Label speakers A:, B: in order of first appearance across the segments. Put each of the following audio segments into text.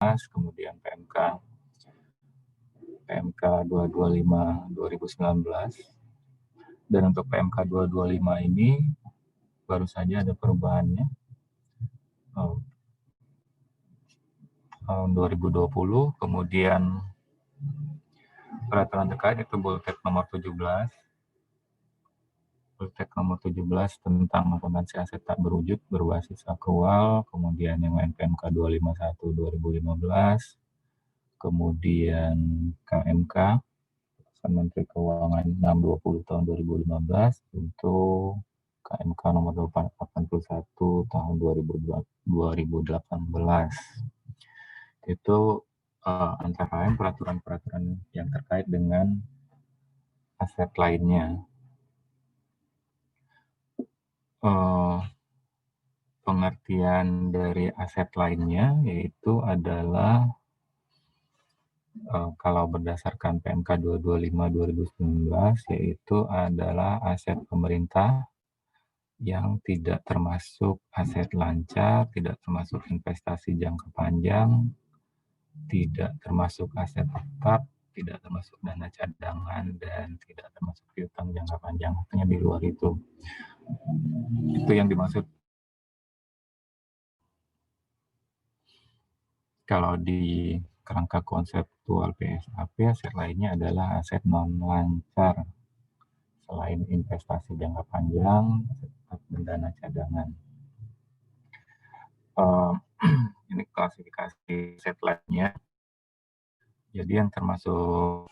A: kemudian PMK 225 2019. Dan untuk PMK 225 ini baru saja ada perubahannya tahun 2020, kemudian peraturan terkait itu Bultek nomor 17 tentang akuntansi aset tak berwujud berbasis akrual, kemudian yang lain PMK 251 2015, kemudian KMK Menteri Keuangan 620 tahun 2015 untuk KMK nomor 81 tahun 2018. Itu antara lain peraturan-peraturan yang terkait dengan aset lainnya. Pengertian dari aset lainnya yaitu adalah kalau berdasarkan PMK 225 2019 yaitu adalah aset pemerintah yang tidak termasuk aset lancar, tidak termasuk investasi jangka panjang, tidak termasuk aset tetap, tidak termasuk dana cadangan, dan tidak termasuk piutang jangka panjang. Hanya di luar itu. Itu yang dimaksud. Kalau di kerangka konseptual PSAP, aset lainnya adalah aset non-lancar selain investasi jangka panjang dan dana cadangan. Ini klasifikasi aset lainnya. Jadi yang termasuk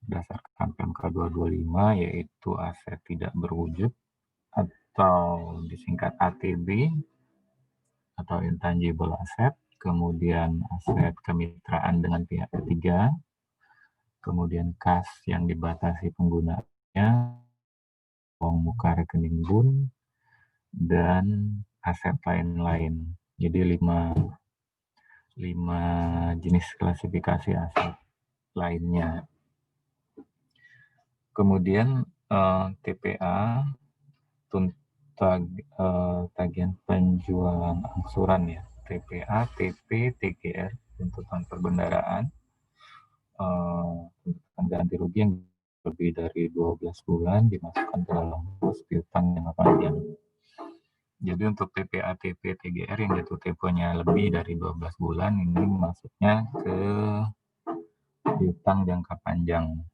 A: berdasarkan PMK 225 yaitu aset tidak berwujud atau disingkat ATB atau intangible asset, kemudian aset kemitraan dengan pihak ketiga, kemudian kas yang dibatasi penggunaannya, uang muka rekening bun, dan aset lain-lain. Jadi 5 jenis klasifikasi aset lainnya. Kemudian TPA, tagihan penjualan angsuran ya, TPA, TP, TGR, tuntutan perbendaraan, tuntutan ganti rugi yang lebih dari 12 bulan dimasukkan ke dalam piutang jangka panjang. Jadi untuk TPA, TP, TGR yang jatuh temponya lebih dari 12 bulan ini masuknya ke piutang jangka panjang.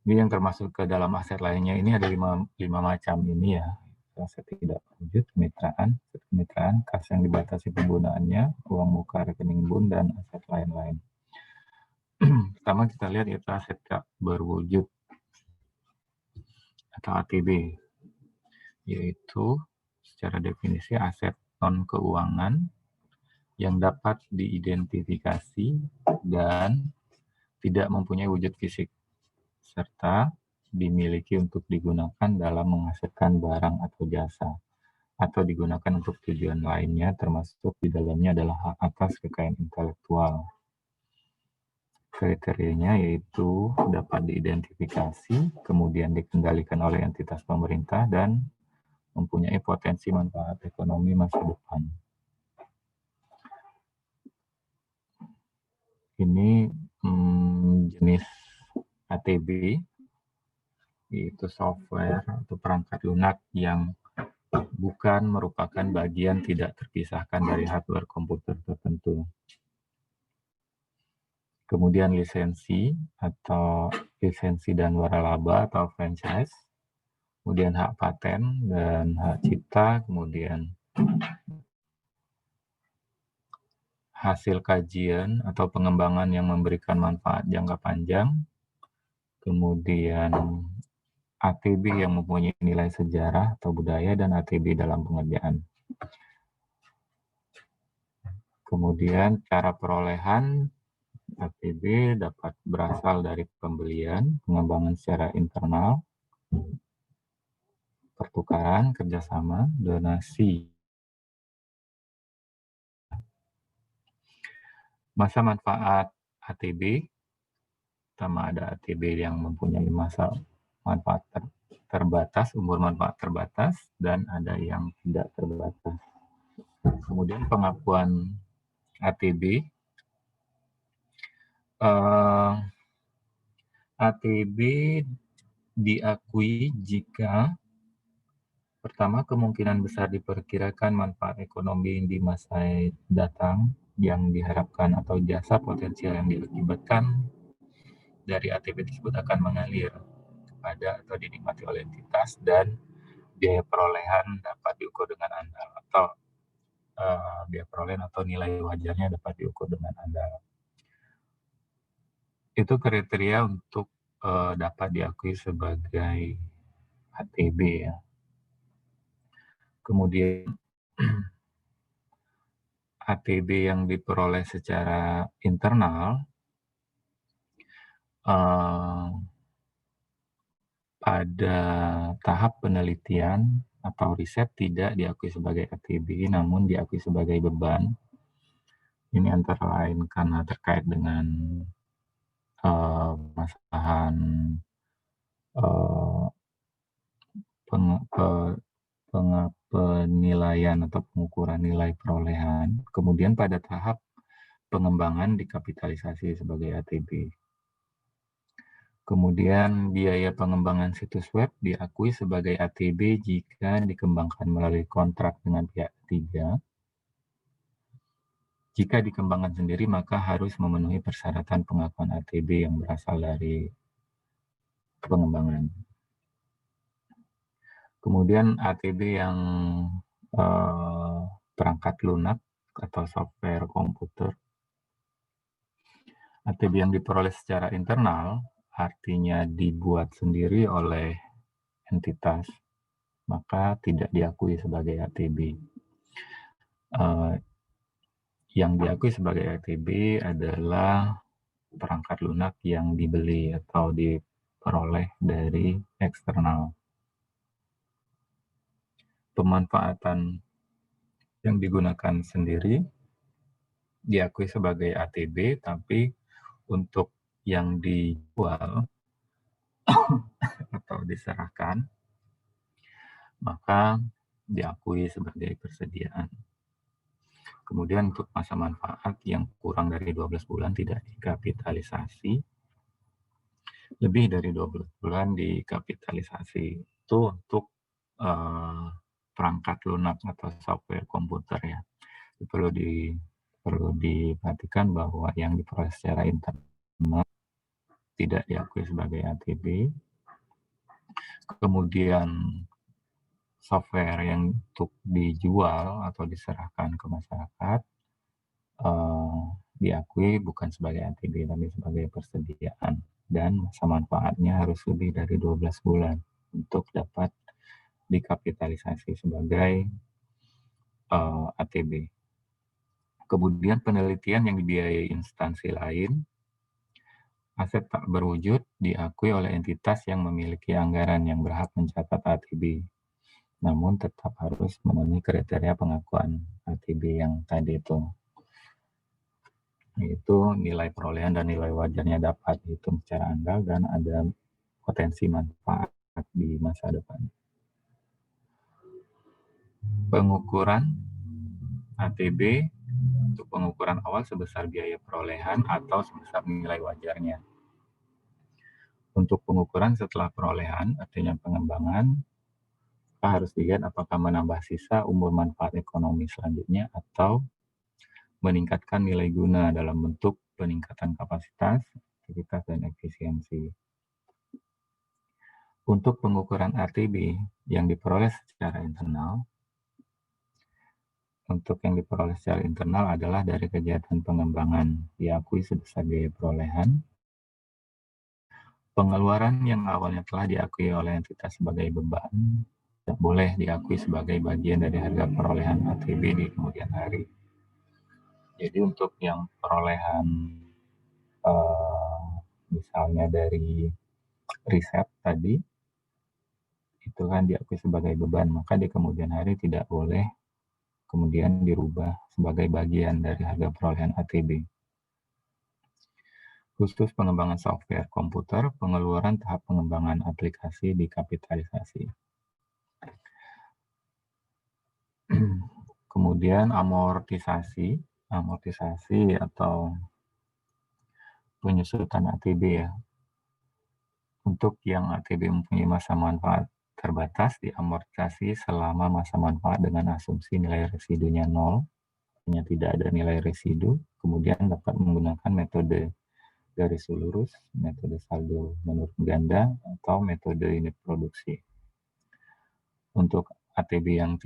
A: Ini yang termasuk ke dalam aset lainnya ini ada 5 macam ini ya. Aset tidak berwujud, kemitraan, kas yang dibatasi penggunaannya, uang muka rekening bun, dan aset lain-lain. Pertama kita lihat itu aset tak berwujud atau ATB, yaitu secara definisi aset non keuangan yang dapat diidentifikasi dan tidak mempunyai wujud fisik serta dimiliki untuk digunakan dalam menghasilkan barang atau jasa atau digunakan untuk tujuan lainnya, termasuk di dalamnya adalah hak atas kekayaan intelektual. Kriterianya yaitu dapat diidentifikasi, kemudian dikendalikan oleh entitas pemerintah, dan mempunyai potensi manfaat ekonomi masa depan. Ini jenis ATB, yaitu software atau perangkat lunak yang bukan merupakan bagian tidak terpisahkan dari hardware komputer tertentu. Kemudian lisensi atau lisensi dan waralaba atau franchise, kemudian hak paten dan hak cipta, kemudian hasil kajian atau pengembangan yang memberikan manfaat jangka panjang, kemudian ATB yang mempunyai nilai sejarah atau budaya, dan ATB dalam pengerjaan. Kemudian cara perolehan ATB dapat berasal dari pembelian, pengembangan secara internal, pertukaran, kerjasama, donasi. Masa manfaat ATB, pertama ada ATB yang mempunyai masa manfaat terbatas, umur manfaat terbatas, dan ada yang tidak terbatas. Kemudian pengakuan ATB. ATB diakui jika pertama kemungkinan besar diperkirakan manfaat ekonomi di masa datang yang diharapkan atau jasa potensial yang diakibatkan dari ATB tersebut akan mengalir kepada atau dinikmati oleh entitas, dan biaya perolehan dapat diukur dengan andal, atau biaya perolehan atau nilai wajarnya dapat diukur dengan andal. Itu kriteria untuk dapat diakui sebagai ATB ya. Kemudian ATB yang diperoleh secara internal pada tahap penelitian atau riset tidak diakui sebagai ATB, namun diakui sebagai beban. Ini antara lain karena terkait dengan permasalahan penilaian atau pengukuran nilai perolehan. Kemudian pada tahap pengembangan dikapitalisasi sebagai ATB. Kemudian biaya pengembangan situs web diakui sebagai ATB jika dikembangkan melalui kontrak dengan pihak ketiga. Jika dikembangkan sendiri, maka harus memenuhi persyaratan pengakuan ATB yang berasal dari pengembangan. Kemudian ATB yang perangkat lunak atau software komputer. ATB yang diperoleh secara internal, artinya dibuat sendiri oleh entitas, maka tidak diakui sebagai ATB. Yang diakui sebagai ATB adalah perangkat lunak yang dibeli atau diperoleh dari eksternal. Pemanfaatan yang digunakan sendiri diakui sebagai ATB, tapi untuk yang dijual atau diserahkan, maka diakui sebagai persediaan. Kemudian untuk masa manfaat yang kurang dari 12 bulan tidak dikapitalisasi, lebih dari 12 bulan dikapitalisasi. Itu untuk perangkat lunak atau software komputer ya. Perlu diperhatikan bahwa yang diproses secara internal tidak diakui sebagai ATB. Kemudian software yang untuk dijual atau diserahkan ke masyarakat diakui bukan sebagai ATB tapi sebagai persediaan, dan masa manfaatnya harus lebih dari 12 bulan untuk dapat dikapitalisasi sebagai ATB. Kemudian penelitian yang dibiayai instansi lain, aset tak berwujud diakui oleh entitas yang memiliki anggaran yang berhak mencatat ATB, namun tetap harus memenuhi kriteria pengakuan ATB yang tadi itu, yaitu nilai perolehan dan nilai wajarnya dapat dihitung secara andal dan ada potensi manfaat di masa depan. Pengukuran ATB untuk pengukuran awal sebesar biaya perolehan atau sebesar nilai wajarnya. Untuk pengukuran setelah perolehan, artinya pengembangan, harus dilihat apakah menambah sisa umur manfaat ekonomi selanjutnya atau meningkatkan nilai guna dalam bentuk peningkatan kapasitas, aktivitas, dan efisiensi. Untuk pengukuran ATB yang diperoleh secara internal, untuk yang diperoleh secara internal adalah dari kegiatan pengembangan diakui sebesar biaya perolehan, pengeluaran yang awalnya telah diakui oleh entitas sebagai beban tidak boleh diakui sebagai bagian dari harga perolehan ATB di kemudian hari. Jadi untuk yang perolehan misalnya dari riset tadi, itu kan diakui sebagai beban, maka di kemudian hari tidak boleh kemudian dirubah sebagai bagian dari harga perolehan ATB. Khusus pengembangan software komputer, pengeluaran tahap pengembangan aplikasi dikapitalisasi. Kemudian amortisasi atau penyusutan ATB ya. Untuk yang ATB mempunyai masa manfaat terbatas, diamortisasi selama masa manfaat dengan asumsi nilai residunya 0, tidak ada nilai residu, kemudian dapat menggunakan metode garis lurus, metode saldo menurun ganda, atau metode unit produksi. Untuk ATB yang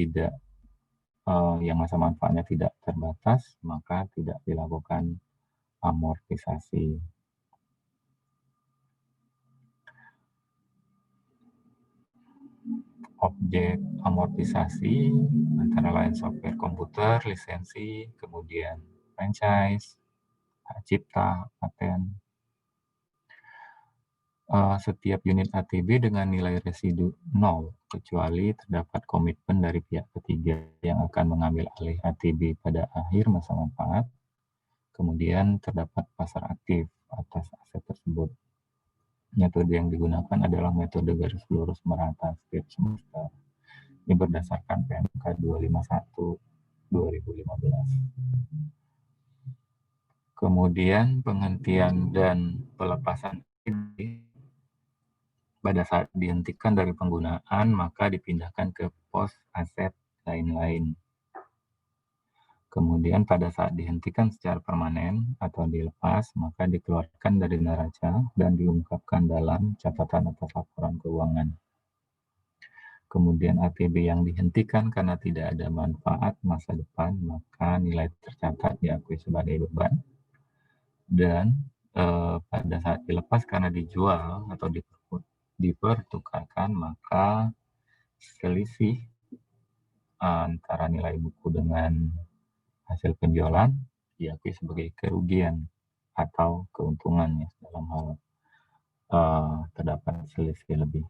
A: yang masa manfaatnya tidak terbatas, maka tidak dilakukan amortisasi. Objek amortisasi antara lain software komputer, lisensi, kemudian franchise, hak cipta, paten. Setiap unit ATB dengan nilai residu 0, kecuali terdapat komitmen dari pihak ketiga yang akan mengambil alih ATB pada akhir masa manfaat, kemudian terdapat pasar aktif atas aset tersebut. Metode yang digunakan adalah metode garis lurus merata setiap semester. Ini berdasarkan PMK 251/2015. Kemudian penghentian dan pelepasan ini pada saat dihentikan dari penggunaan maka dipindahkan ke pos aset lain-lain. Kemudian pada saat dihentikan secara permanen atau dilepas, maka dikeluarkan dari neraca dan diungkapkan dalam catatan atas laporan keuangan. Kemudian ATB yang dihentikan karena tidak ada manfaat masa depan, maka nilai tercatat diakui sebagai beban. Dan pada saat dilepas karena dijual atau dipertukarkan, maka selisih antara nilai buku dengan hasil penjualan diakui sebagai kerugian atau keuntungannya dalam hal terdapat selisih lebih.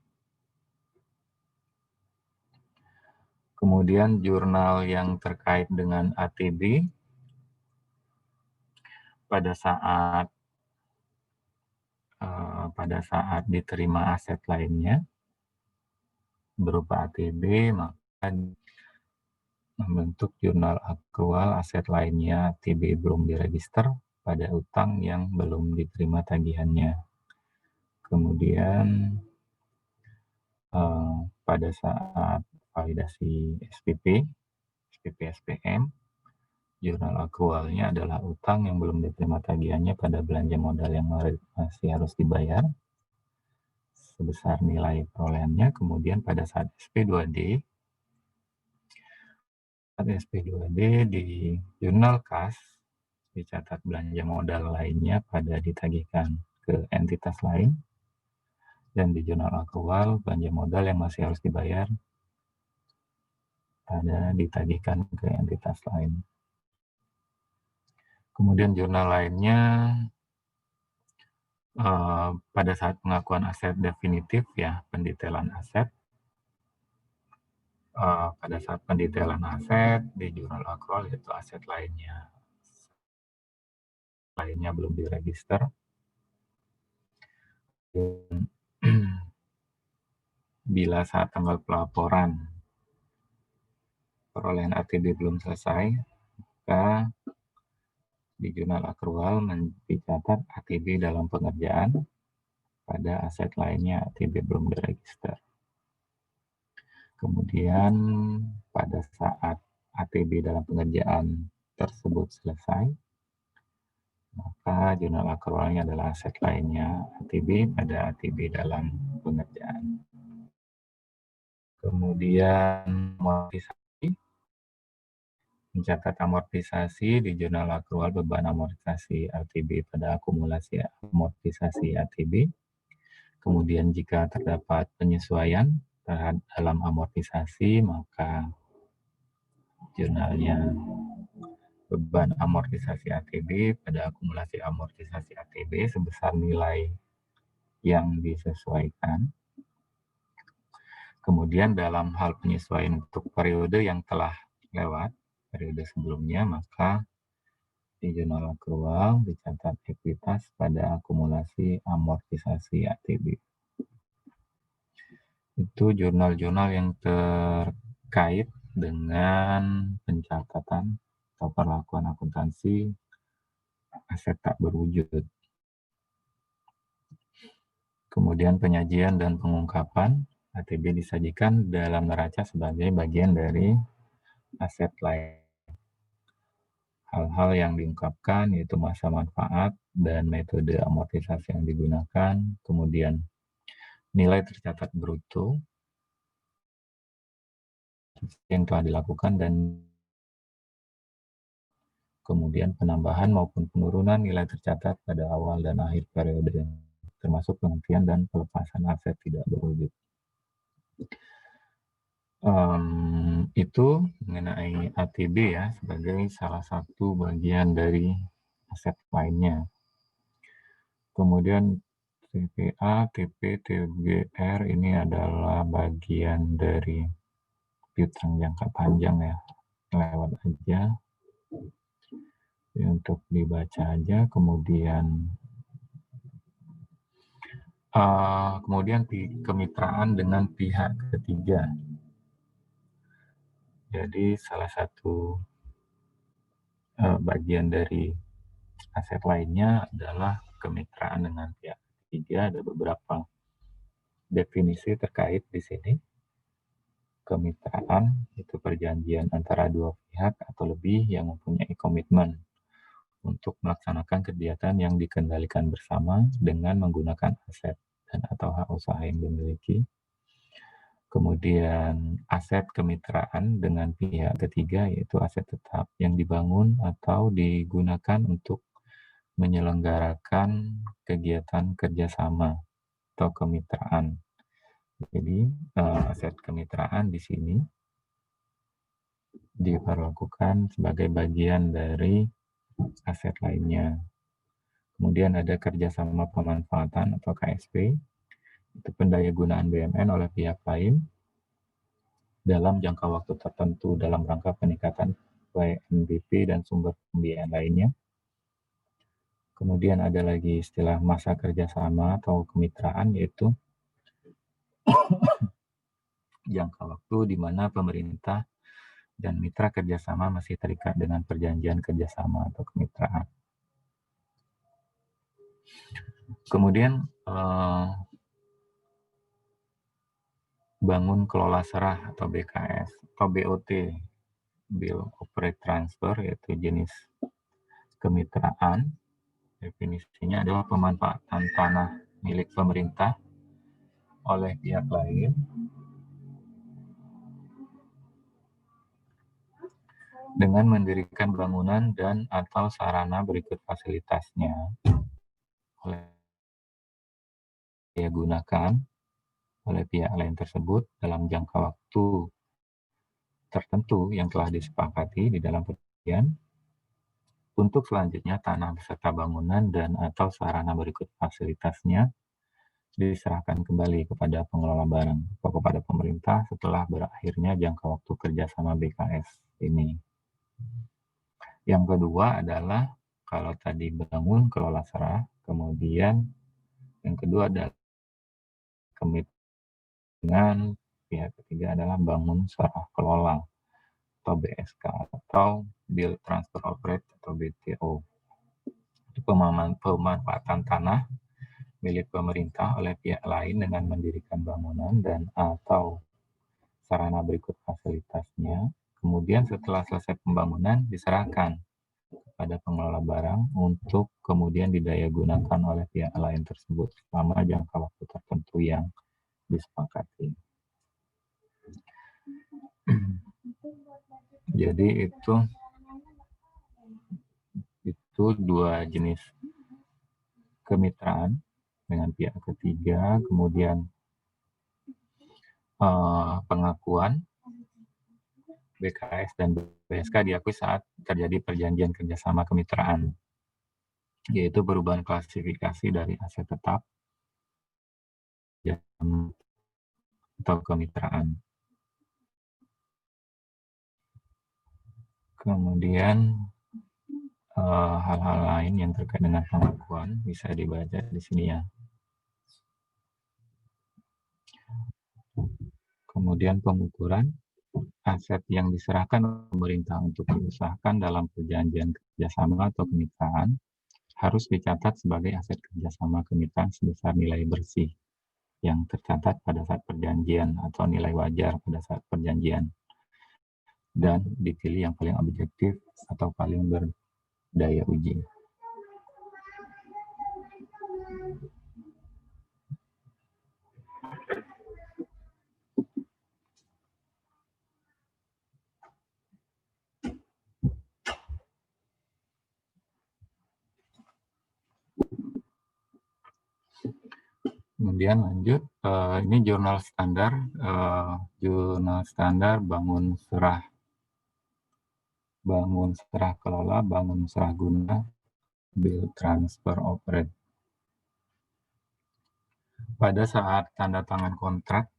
A: Kemudian jurnal yang terkait dengan ATB pada saat diterima aset lainnya berupa ATB, maka membentuk jurnal akrual aset lainnya ATB belum diregister pada utang yang belum diterima tagihannya. Kemudian pada saat validasi SPP SPM, jurnal akrualnya adalah utang yang belum diterima tagihannya pada belanja modal yang masih harus dibayar sebesar nilai perolehannya. Kemudian pada saat SP2D di jurnal kas dicatat belanja modal lainnya pada ditagihkan ke entitas lain, dan di jurnal akrual belanja modal yang masih harus dibayar pada ditagihkan ke entitas lain. Kemudian jurnal lainnya pada saat pengakuan aset definitif ya, pendetailan aset. Pada saat pendetailan aset di jurnal akrual yaitu aset lainnya belum diregister. Bila saat tanggal pelaporan perolehan ATB belum selesai, maka di jurnal akrual dicatat ATB dalam pengerjaan pada aset lainnya ATB belum diregister. Kemudian pada saat ATB dalam pengerjaan tersebut selesai, maka jurnal akrualnya adalah aset lainnya ATB pada ATB dalam pengerjaan. Kemudian amortisasi, mencatat amortisasi di jurnal akrual beban amortisasi ATB pada akumulasi amortisasi ATB. Kemudian jika terdapat penyesuaian dalam amortisasi, maka jurnalnya beban amortisasi ATB pada akumulasi amortisasi ATB sebesar nilai yang disesuaikan. Kemudian dalam hal penyesuaian untuk periode yang telah lewat, periode sebelumnya, maka di jurnal akrual dicatat ekuitas pada akumulasi amortisasi ATB. Itu jurnal-jurnal yang terkait dengan pencatatan atau perlakuan akuntansi aset tak berwujud. Kemudian penyajian dan pengungkapan, ATB disajikan dalam neraca sebagai bagian dari aset lain. Hal-hal yang diungkapkan yaitu masa manfaat dan metode amortisasi yang digunakan, kemudian nilai tercatat bruto yang telah dilakukan, dan kemudian penambahan maupun penurunan nilai tercatat pada awal dan akhir periode, termasuk penghentian dan pelepasan aset tidak berwujud. Itu mengenai ATB ya, sebagai salah satu bagian dari aset lainnya. Kemudian TPA, TP, TBR ini adalah bagian dari piutang jangka panjang ya, lewat aja ya, untuk dibaca aja. Kemudian kemitraan dengan pihak ketiga. Jadi salah satu bagian dari aset lainnya adalah kemitraan dengan pihak ketiga. Ada beberapa definisi terkait di sini. Kemitraan itu perjanjian antara dua pihak atau lebih yang mempunyai komitmen untuk melaksanakan kegiatan yang dikendalikan bersama dengan menggunakan aset dan atau hak usaha yang dimiliki. Kemudian aset kemitraan dengan pihak ketiga yaitu aset tetap yang dibangun atau digunakan untuk menyelenggarakan kegiatan kerjasama atau kemitraan. Jadi aset kemitraan di sini diperlakukan sebagai bagian dari aset lainnya. Kemudian ada kerjasama pemanfaatan atau KSP, itu pendayagunaan BUMN oleh pihak lain dalam jangka waktu tertentu dalam rangka peningkatan PNBP dan sumber pembiayaan lainnya. Kemudian ada lagi istilah masa kerjasama atau kemitraan, yaitu jangka waktu di mana pemerintah dan mitra kerjasama masih terikat dengan perjanjian kerjasama atau kemitraan. Kemudian bangun kelola serah atau BKS atau BOT, Bill Operate Transfer, yaitu jenis kemitraan. Definisinya adalah pemanfaatan tanah milik pemerintah oleh pihak lain dengan mendirikan bangunan dan atau sarana berikut fasilitasnya oleh gunakan oleh pihak lain tersebut dalam jangka waktu tertentu yang telah disepakati di dalam perjanjian. Untuk selanjutnya tanah beserta bangunan dan atau sarana berikut fasilitasnya diserahkan kembali kepada pengelola barang atau kepada pemerintah setelah berakhirnya jangka waktu kerjasama BKS ini. Yang kedua adalah kalau tadi bangun kelola serah, kemudian yang kedua adalah komitmen dengan pihak ketiga adalah bangun serah kelola atau BSK atau Build Transfer Operate atau BTO. Itu pemanfaatan tanah milik pemerintah oleh pihak lain dengan mendirikan bangunan dan atau sarana berikut fasilitasnya. Kemudian setelah selesai pembangunan diserahkan kepada pengelola barang untuk kemudian didayagunakan oleh pihak lain tersebut selama jangka waktu tertentu yang disepakati. Jadi itu dua jenis kemitraan dengan pihak ketiga, kemudian pengakuan BKS dan BSK diakui saat terjadi perjanjian kerjasama kemitraan, yaitu perubahan klasifikasi dari aset tetap atau kemitraan. Kemudian hal-hal lain yang terkait dengan pengakuan bisa dibaca di sini ya. Kemudian pengukuran aset yang diserahkan pemerintah untuk diusahakan dalam perjanjian kerjasama atau kemitraan harus dicatat sebagai aset kerjasama kemitraan sebesar nilai bersih yang tercatat pada saat perjanjian atau nilai wajar pada saat perjanjian, dan dipilih yang paling objektif atau paling berdaya uji. Kemudian lanjut, ini jurnal standar bangun serah kelola, bangun serah guna, build transfer operate. Pada saat tanda tangan kontrak,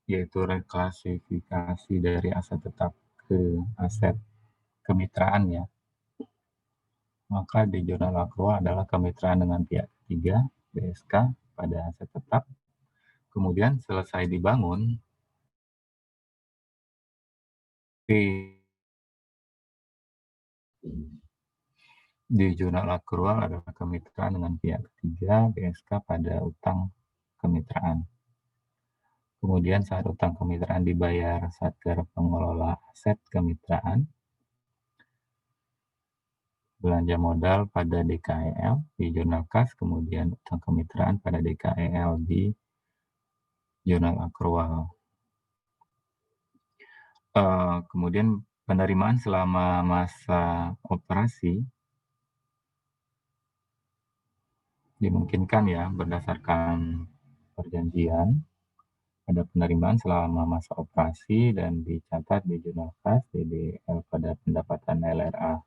A: yaitu reklasifikasi dari aset tetap ke aset kemitraan ya, maka di jurnal akrual adalah kemitraan dengan pihak ketiga, BSK, pada aset tetap. Kemudian selesai dibangun, di jurnal akrual adalah kemitraan dengan pihak ketiga, BSK, pada utang kemitraan. Kemudian saat utang kemitraan dibayar Satker pengelola aset kemitraan, belanja modal pada DKEL di jurnal kas, kemudian utang kemitraan pada DKEL di jurnal akrual. Kemudian penerimaan selama masa operasi dimungkinkan ya berdasarkan perjanjian. Ada penerimaan selama masa operasi dan dicatat di jurnal kas DDL pada pendapatan LRA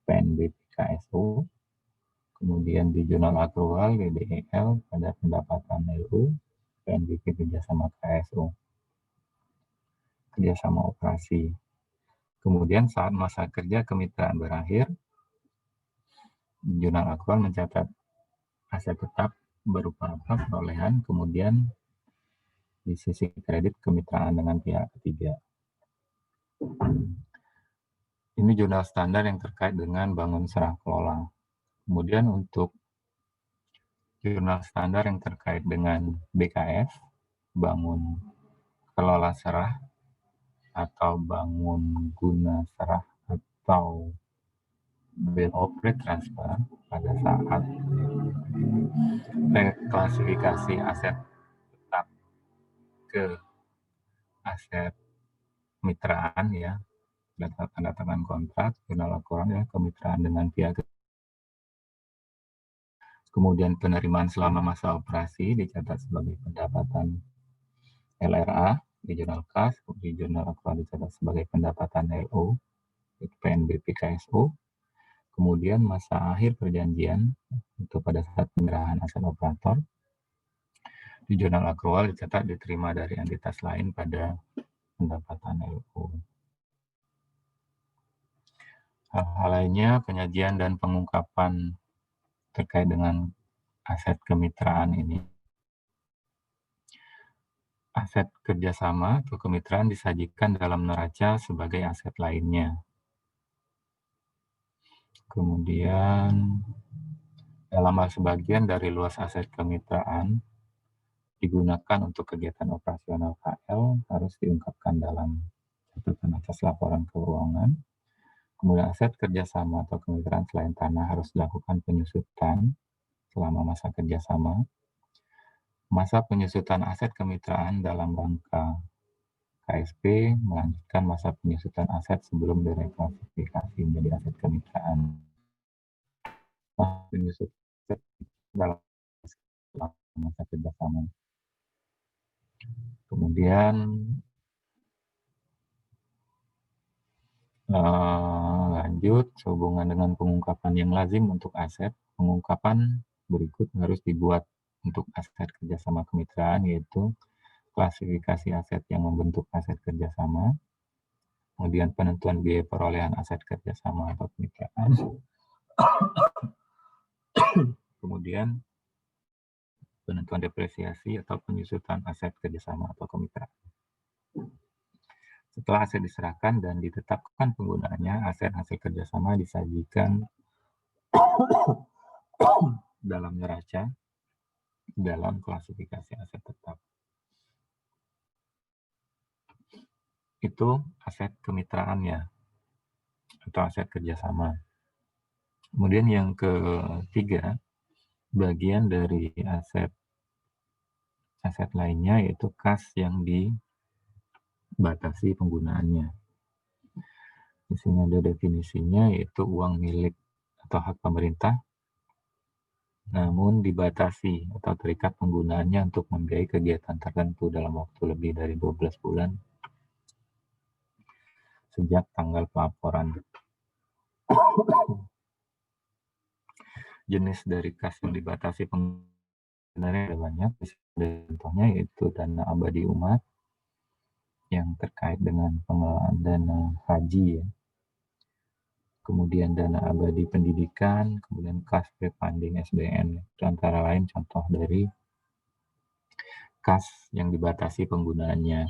A: PNB KSO. Kemudian di jurnal akrual DDEL pada pendapatan LU PNBP kerjasama KSO, kerjasama operasi. Kemudian saat masa kerja kemitraan berakhir, jurnal akrual mencatat aset tetap berupa apa perolehan, kemudian di sisi kredit kemitraan dengan pihak ketiga. Ini jurnal standar yang terkait dengan bangun serah kelola. Kemudian untuk jurnal standar yang terkait dengan BKS, bangun kelola serah atau bangun guna serah atau build operate transfer pada saat reklasifikasi aset tetap ke aset kemitraan ya, tanda tangan kontrak, jurnal laporan ya, kemitraan dengan pihak. Kemudian penerimaan selama masa operasi dicatat sebagai pendapatan LRA di jurnal kas, di jurnal akrual dicatat sebagai pendapatan LO di PNBP KSO. Kemudian masa akhir perjanjian itu pada saat penyerahan aset operator di jurnal akrual dicatat diterima dari entitas lain pada pendapatan LO. Hal-hal lainnya, penyajian dan pengungkapan terkait dengan aset kemitraan ini. Aset kerjasama atau kemitraan disajikan dalam neraca sebagai aset lainnya. Kemudian, dalam hal sebagian dari luas aset kemitraan digunakan untuk kegiatan operasional KL harus diungkapkan dalam catatan atas laporan keuangan. Kemudian aset kerjasama atau kemitraan selain tanah harus dilakukan penyusutan selama masa kerjasama. Masa penyusutan aset kemitraan dalam rangka KSP melanjutkan masa penyusutan aset sebelum direklasifikasi menjadi aset kemitraan. Penyusutan dalam masa kerjasama. Kemudian lanjut, sehubungan dengan pengungkapan yang lazim untuk aset, pengungkapan berikut harus dibuat untuk aset kerjasama kemitraan, yaitu klasifikasi aset yang membentuk aset kerjasama, kemudian penentuan biaya perolehan aset kerjasama atau kemitraan, kemudian penentuan depresiasi atau penyusutan aset kerjasama atau kemitraan. Setelah aset diserahkan dan ditetapkan penggunaannya, aset hasil kerjasama disajikan dalam neraca dalam klasifikasi aset tetap. Itu aset kemitraannya atau aset kerjasama. Kemudian yang ketiga, bagian dari aset lainnya yaitu kas yang dibatasi penggunaannya. Di sini ada definisinya, yaitu uang milik atau hak pemerintah, namun dibatasi atau terikat penggunaannya untuk membiayai kegiatan tertentu dalam waktu lebih dari 12 bulan sejak tanggal pelaporan. Jenis dari kas yang dibatasi penggunaannya ada banyak. Contohnya yaitu dana abadi umat yang terkait dengan pengelolaan dana haji, ya. Kemudian dana abadi pendidikan, kemudian kas pre-funding SBN. Itu antara lain contoh dari kas yang dibatasi penggunaannya.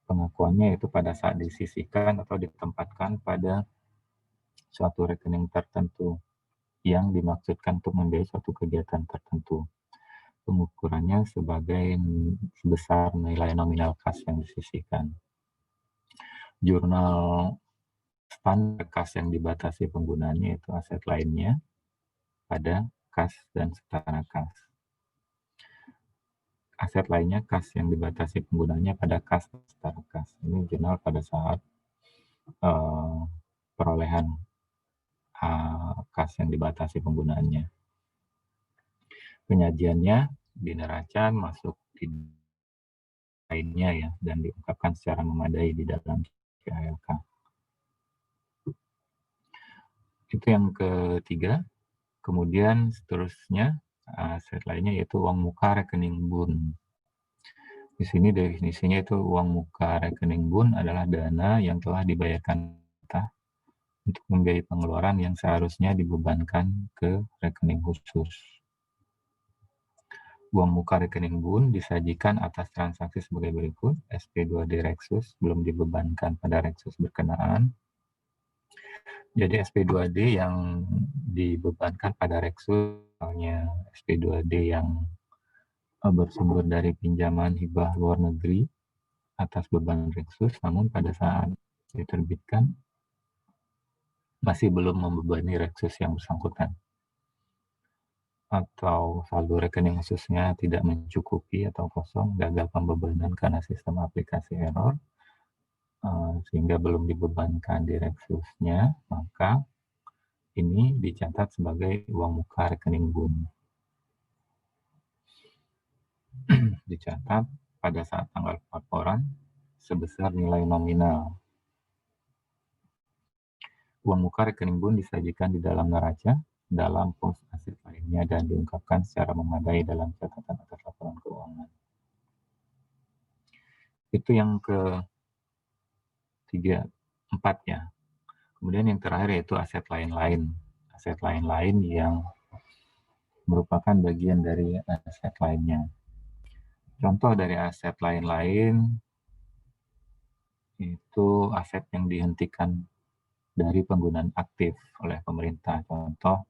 A: Pengakuannya itu pada saat disisihkan atau ditempatkan pada suatu rekening tertentu yang dimaksudkan untuk membiayai suatu kegiatan tertentu. Pengukurannya sebesar nilai nominal kas yang disisihkan. Jurnal standar kas yang dibatasi penggunaannya itu aset lainnya pada kas dan setara kas. Aset lainnya kas yang dibatasi penggunaannya pada kas dan setara kas. Ini jurnal pada saat perolehan kas yang dibatasi penggunaannya. Penyajiannya di neraca masuk di lainnya, ya, dan diungkapkan secara memadai di dalam CALK. Itu yang ketiga. Kemudian seterusnya aset lainnya yaitu uang muka rekening bun. Di sini definisinya itu uang muka rekening bun adalah dana yang telah dibayarkan untuk membiayai pengeluaran yang seharusnya dibebankan ke rekening khusus. Uang muka rekening bun disajikan atas transaksi sebagai berikut. SP2D Reksus belum dibebankan pada Reksus berkenaan. Jadi SP2D yang dibebankan pada Reksus, misalnya SP2D yang bersumber dari pinjaman hibah luar negeri atas beban Reksus, namun pada saat diterbitkan masih belum membebani Reksus yang bersangkutan, atau saldo rekening khususnya tidak mencukupi atau kosong, gagal pembebanan karena sistem aplikasi error, sehingga belum dibebankan di Reksusnya, maka ini dicatat sebagai uang muka rekening bun. Dicatat pada saat tanggal pelaporan sebesar nilai nominal. Uang muka rekening bun disajikan di dalam neraca dalam pos aset lainnya dan diungkapkan secara memadai dalam catatan atas laporan keuangan. Itu yang keempat, ya. Kemudian yang terakhir yaitu aset lain-lain. Aset lain-lain yang merupakan bagian dari aset lainnya. Contoh dari aset lain-lain itu aset yang dihentikan dari penggunaan aktif oleh pemerintah. Contoh,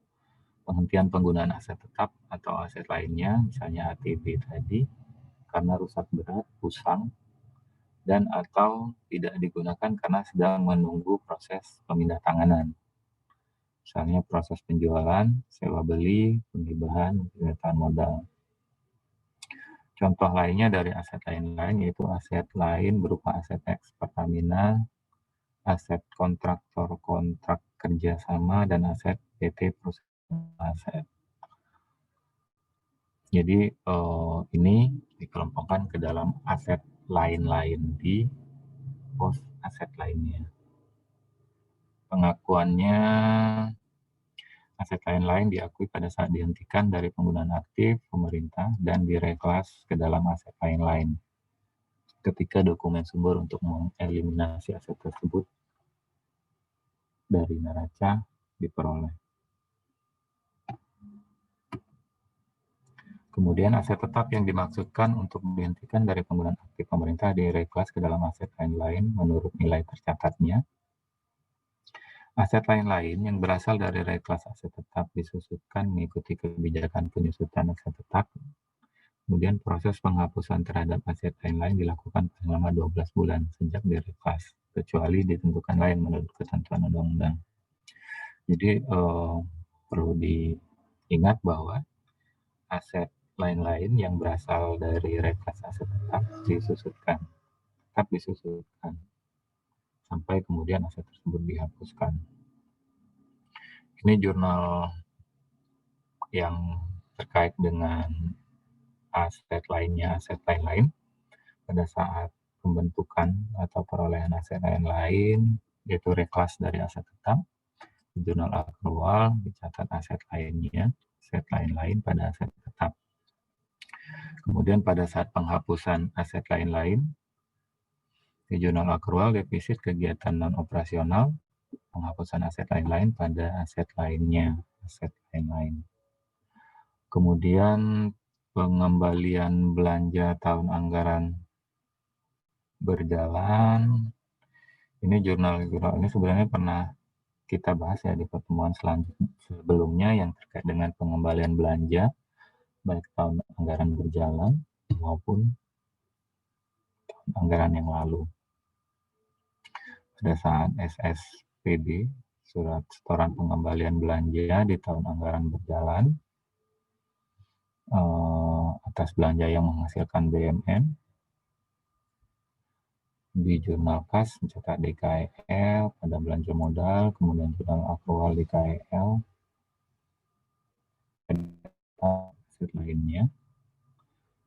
A: penghentian penggunaan aset tetap atau aset lainnya, misalnya ATB tadi, karena rusak berat, usang, dan atau tidak digunakan karena sedang menunggu proses pemindahantanganan. Misalnya proses penjualan, sewa beli, penghibahan, penyertaan modal. Contoh lainnya dari aset lain-lain yaitu aset lain berupa aset ex Pertamina, aset kontraktor kontrak kerjasama, dan aset PT perusahaan aset. Jadi ini dikelompokkan ke dalam aset lain-lain di pos aset lainnya. Pengakuannya, aset lain-lain diakui pada saat dihentikan dari penggunaan aktif pemerintah dan direklas ke dalam aset lain-lain ketika dokumen sumber untuk mengeliminasi aset tersebut dari neraca diperoleh. Kemudian aset tetap yang dimaksudkan untuk dihentikan dari penggunaan aktif pemerintah di reclass ke dalam aset lain-lain menurut nilai tercatatnya. Aset lain-lain yang berasal dari reclass aset tetap disusutkan mengikuti kebijakan penyusutan aset tetap. Kemudian proses penghapusan terhadap aset lain-lain dilakukan selama 12 bulan sejak di reclass, kecuali ditentukan lain menurut ketentuan undang-undang. Jadi perlu diingat bahwa aset lain-lain yang berasal dari reclass aset tetap disusutkan sampai kemudian aset tersebut dihapuskan. Ini jurnal yang terkait dengan aset lain-lain pada saat pembentukan atau perolehan aset lain-lain, yaitu reclass dari aset tetap. Di jurnal akrual dicatat aset lain-lain pada aset tetap. Kemudian pada saat penghapusan aset lain-lain, di jurnal akrual defisit kegiatan non-operasional, penghapusan aset lain-lain pada aset lain. Kemudian pengembalian belanja tahun anggaran berjalan. Ini jurnal ini sebenarnya pernah kita bahas ya di pertemuan sebelumnya yang terkait dengan pengembalian belanja baik tahun anggaran berjalan maupun tahun anggaran yang lalu. Pada saat SSPB, surat setoran pengembalian belanja di tahun anggaran berjalan atas belanja yang menghasilkan BMN, di jurnal kas mencatat DKEL pada belanja modal, kemudian jurnal akrual DKEL aset lainnya,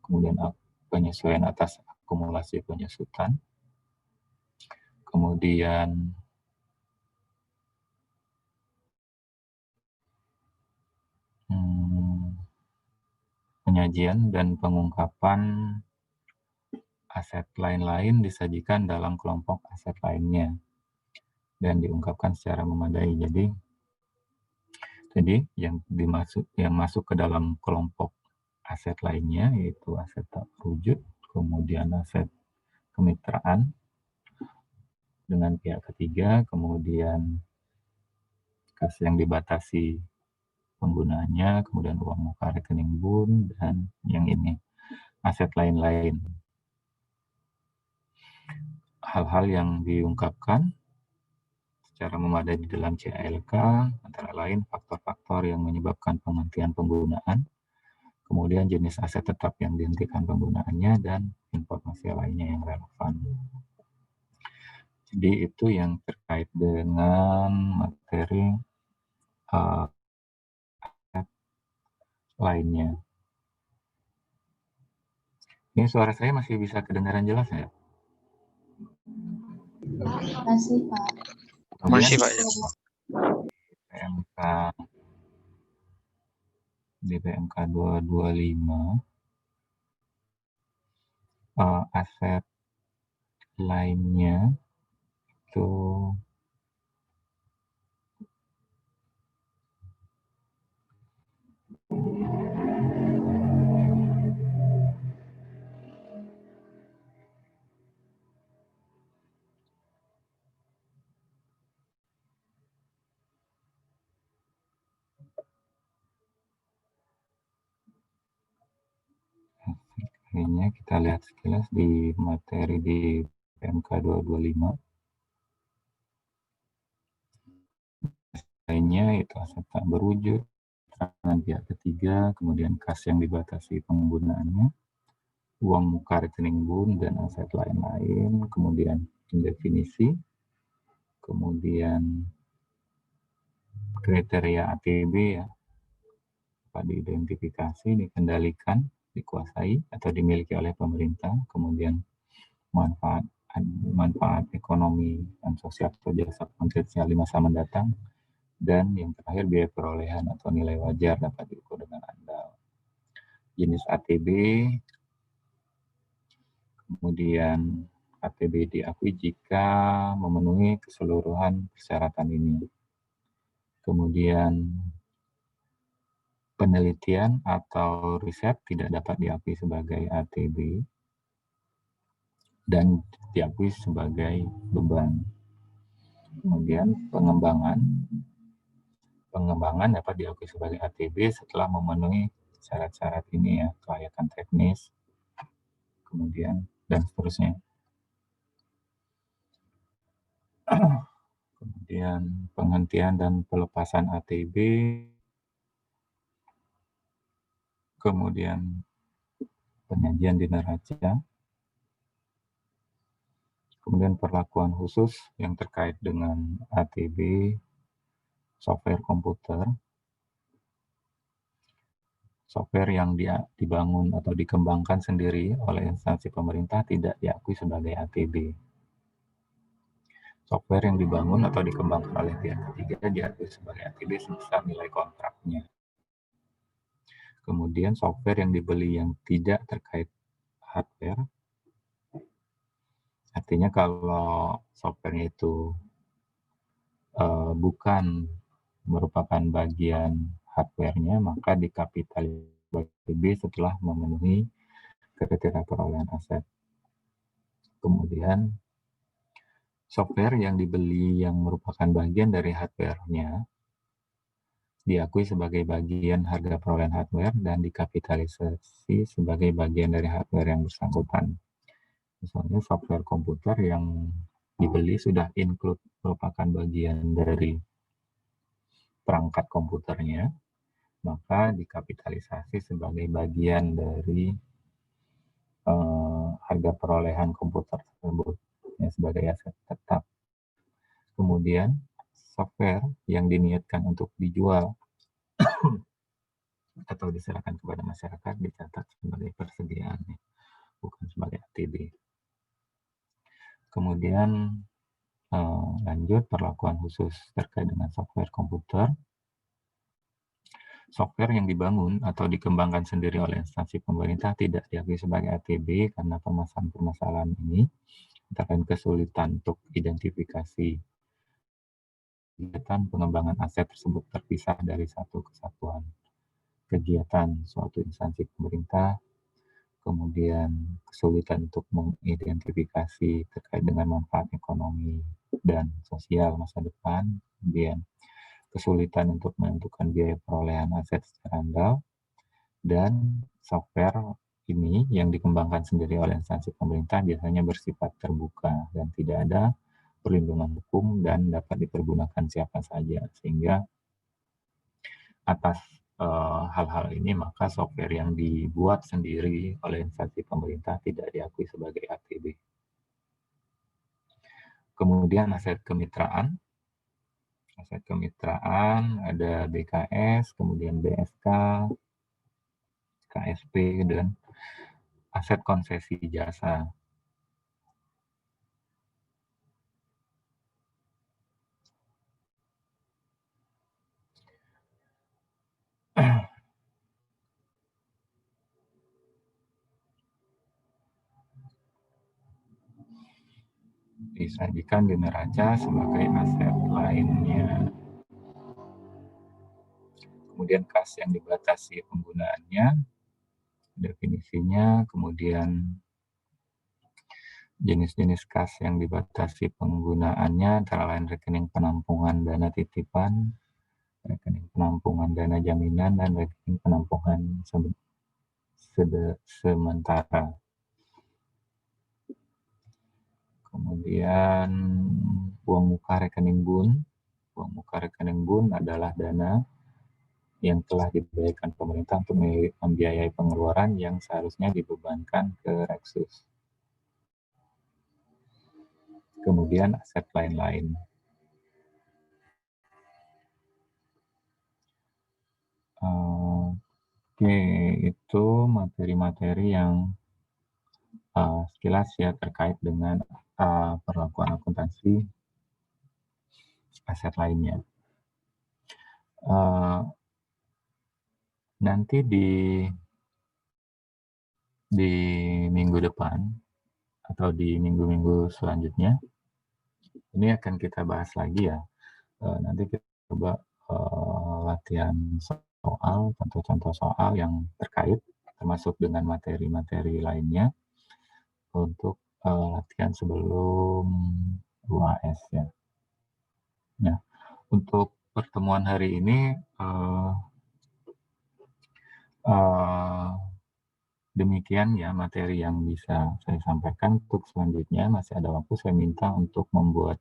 A: kemudian penyesuaian atas akumulasi penyusutan, kemudian penyajian dan pengungkapan aset lain-lain disajikan dalam kelompok aset lainnya dan diungkapkan secara memadai. Jadi yang masuk ke dalam kelompok aset lainnya yaitu aset tak wujud, kemudian aset kemitraan dengan pihak ketiga, kemudian kas yang dibatasi penggunaannya, kemudian uang muka rekening bun, dan yang ini aset lain-lain. Hal-hal yang diungkapkan secara memadai di dalam CALK antara lain faktor-faktor yang menyebabkan penghentian penggunaan, kemudian jenis aset tetap yang dihentikan penggunaannya, dan informasi lainnya yang relevan. Jadi itu yang terkait dengan materi lainnya. Ini suara saya masih bisa kedengaran jelas ya?
B: Masih, Pak.
C: Masih, Pak.
A: Di PMK 225 aset lainnya itu akhirnya kita lihat sekilas di materi di PMK 225. Lainnya itu aset tak berwujud, keterangan pihak ketiga, kemudian kas yang dibatasi penggunaannya, uang muka rekening bun, dan aset lain-lain, kemudian definisi, kemudian kriteria ATB ya, dapat diidentifikasi, dikendalikan, dikuasai atau dimiliki oleh pemerintah, kemudian manfaat ekonomi dan sosial atau jasa potensial di masa mendatang, dan yang terakhir biaya perolehan atau nilai wajar dapat diukur dengan andal. Jenis ATB, kemudian ATB diakui jika memenuhi keseluruhan persyaratan ini. Kemudian penelitian atau riset tidak dapat diakui sebagai ATB dan diakui sebagai beban. Kemudian pengembangan dapat diakui sebagai ATB setelah memenuhi syarat-syarat ini ya, kelayakan teknis, kemudian dan seterusnya. Kemudian penghentian dan pelepasan ATB, kemudian penyajian di neraca, kemudian perlakuan khusus yang terkait dengan ATB, software komputer, software yang dibangun atau dikembangkan sendiri oleh instansi pemerintah tidak diakui sebagai ATB. Software yang dibangun atau dikembangkan oleh pihak ketiga diakui sebagai ATB sebesar nilai kontraknya. Kemudian software yang dibeli yang tidak terkait hardware, artinya kalau softwarenya itu bukan merupakan bagian hardware-nya, maka dikapitalisasi ATB setelah memenuhi kriteria perolehan aset. Kemudian software yang dibeli yang merupakan bagian dari hardware-nya diakui sebagai bagian harga perolehan hardware dan dikapitalisasi sebagai bagian dari hardware yang bersangkutan. Misalnya software komputer yang dibeli sudah include merupakan bagian dari perangkat komputernya, maka dikapitalisasi sebagai bagian dari harga perolehan komputer tersebut ya, sebagai aset tetap. Kemudian software yang diniatkan untuk dijual atau diserahkan kepada masyarakat dicatat sebagai persediaan, bukan sebagai ATB. Kemudian lanjut perlakuan khusus terkait dengan software komputer. Software yang dibangun atau dikembangkan sendiri oleh instansi pemerintah tidak diakui sebagai ATB karena permasalahan-permasalahan ini, antara lain kesulitan untuk identifikasi kegiatan pengembangan aset tersebut terpisah dari satu kesatuan kegiatan suatu instansi pemerintah, kemudian kesulitan untuk mengidentifikasi terkait dengan manfaat ekonomi dan sosial masa depan, kemudian kesulitan untuk menentukan biaya perolehan aset secara andal, dan software ini yang dikembangkan sendiri oleh instansi pemerintah biasanya bersifat terbuka dan tidak ada perlindungan hukum dan dapat dipergunakan siapa saja, sehingga atas hal-hal ini maka software yang dibuat sendiri oleh instansi pemerintah tidak diakui sebagai ATB. Kemudian aset kemitraan. Aset kemitraan ada BKS, kemudian BSK, KSP, dan aset konsesi jasa. Disajikan di neraca sebagai aset lainnya. Kemudian kas yang dibatasi penggunaannya, definisinya, kemudian jenis-jenis kas yang dibatasi penggunaannya antara lain rekening penampungan dana titipan, rekening penampungan dana jaminan, dan rekening penampungan sementara. Kemudian uang muka rekening BUN. Uang muka rekening BUN adalah dana yang telah dibayarkan pemerintah untuk membiayai pengeluaran yang seharusnya dibebankan ke Reksus. Kemudian aset lain-lain. Oke, itu materi-materi yang sekilas ya terkait dengan perlakuan akuntansi aset lainnya. Nanti di minggu depan atau di minggu-minggu selanjutnya ini akan kita bahas lagi ya. Nanti kita coba latihan soal, contoh-contoh soal yang terkait, termasuk dengan materi-materi lainnya, untuk latihan sebelum UAS ya. Nah, untuk pertemuan hari ini demikian ya materi yang bisa saya sampaikan. Untuk selanjutnya masih ada waktu, saya minta untuk membuat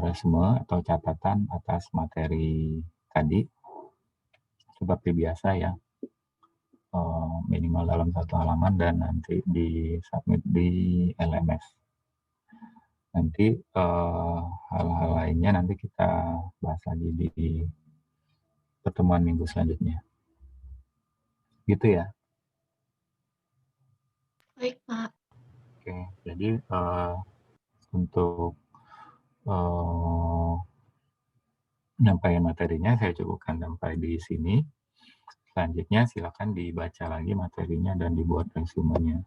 A: resume atau catatan atas materi tadi seperti biasa ya, minimal dalam 1 halaman dan nanti di submit di LMS. Nanti hal-hal lainnya nanti kita bahas lagi di pertemuan minggu selanjutnya. Gitu ya.
B: Baik, Pak.
A: Oke, jadi untuk penyampaian materinya saya cukupkan sampai di sini. Selanjutnya silakan dibaca lagi materinya dan dibuat resumenya.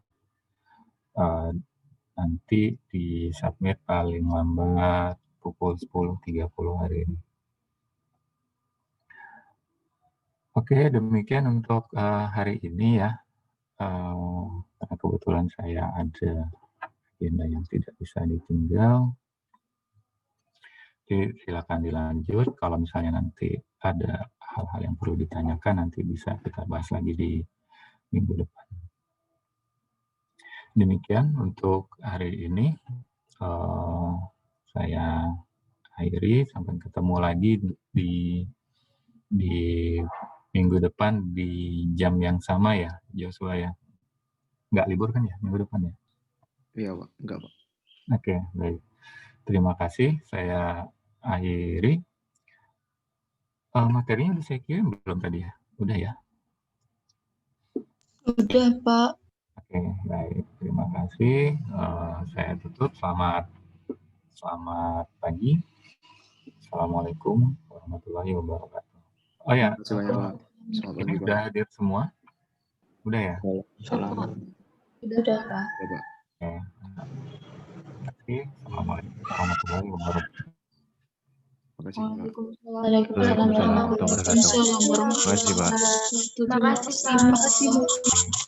A: Nanti di submit paling lambat pukul 10.30 hari ini. Oke, demikian untuk hari ini ya. Karena kebetulan saya ada agenda yang tidak bisa ditinggal. Jadi silakan dilanjut. Kalau misalnya nanti ada hal-hal yang perlu ditanyakan, nanti bisa kita bahas lagi di minggu depan. Demikian untuk hari ini. Saya akhiri, sampai ketemu lagi di minggu depan di jam yang sama ya, Joshua ya. Nggak libur kan ya minggu depan ya?
C: Iya, Pak. Enggak, Pak.
A: Oke, baik. Terima kasih. Saya akhiri. Materinya udah saya kirim belum tadi ya? Udah ya?
B: Udah, Pak.
A: Oke, baik. Terima kasih. Saya tutup. Selamat pagi. Assalamualaikum warahmatullahi wabarakatuh. Oh ya,
C: Terima kasih banyak, Pak. Selamat
A: ini
C: pagi, Pak.
A: udah hadir semua? Udah ya?
B: Udah, Pak.
C: Ya, Pak.
A: Oke. Terima kasih. Assalamualaikum warahmatullahi wabarakatuh.
C: Terima kasih, Pak.
B: Waalaikumsalam warahmatullahi wabarakatuh.
C: Terima kasih, Pak.
B: Terima kasih, Pak.